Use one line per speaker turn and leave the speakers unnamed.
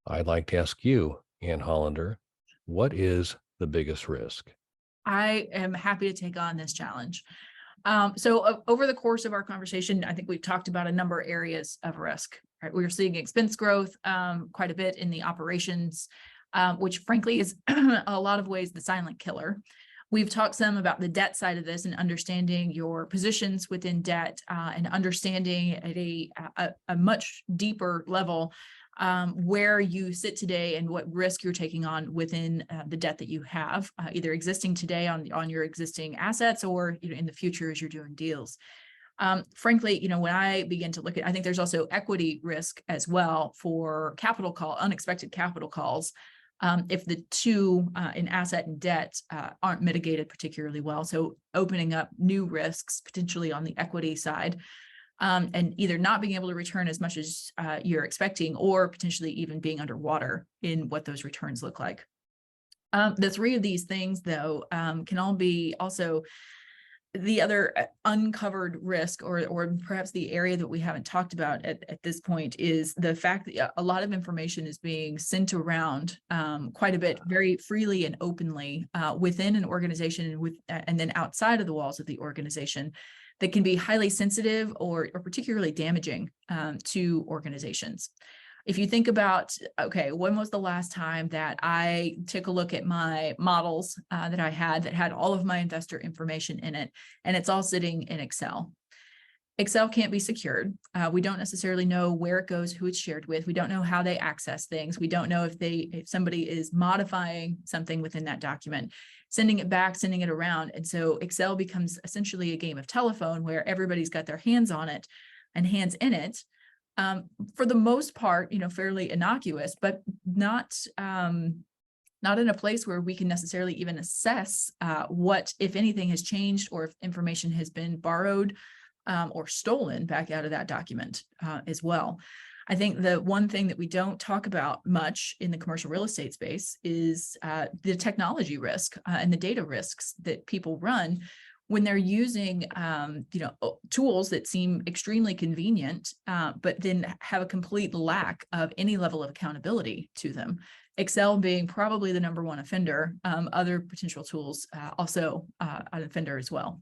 I'd like to ask you, Anne Hollander, what is the biggest risk?
I am happy to take on this challenge. Over the course of our conversation, I think we've talked about a number of areas of risk. Right, we're seeing expense growth quite a bit in the operations, which frankly is a lot of ways the silent killer. We've talked some about the debt side of this and understanding your positions within debt and understanding at a much deeper level where you sit today and what risk you're taking on within the debt that you have, either existing today on your existing assets or in the future as you're doing deals. Frankly, when I begin to look at, I think there's also equity risk as well for unexpected capital calls. If the two in asset and debt aren't mitigated particularly well. So opening up new risks potentially on the equity side and either not being able to return as much as you're expecting or potentially even being underwater in what those returns look like. The three of these things, though, can all be also the other uncovered risk or perhaps the area that we haven't talked about at this point is the fact that a lot of information is being sent around quite a bit very freely and openly within an organization and then outside of the walls of the organization that can be highly sensitive or particularly damaging to organizations. If you think about, okay, when was the last time that I took a look at my models that I had that had all of my investor information in it, and it's all sitting in Excel. Excel can't be secured. We don't necessarily know where it goes, who it's shared with. We don't know how they access things. We don't know if somebody is modifying something within that document, sending it back, sending it around. And so Excel becomes essentially a game of telephone where everybody's got their hands on it and hands in it. For the most part, fairly innocuous, but not in a place where we can necessarily even assess what, if anything, has changed or if information has been borrowed or stolen back out of that document as well. I think the one thing that we don't talk about much in the commercial real estate space is the technology risk and the data risks that people run when they're using tools that seem extremely convenient, but then have a complete lack of any level of accountability to them. Excel being probably the number one offender, other potential tools also an offender as well.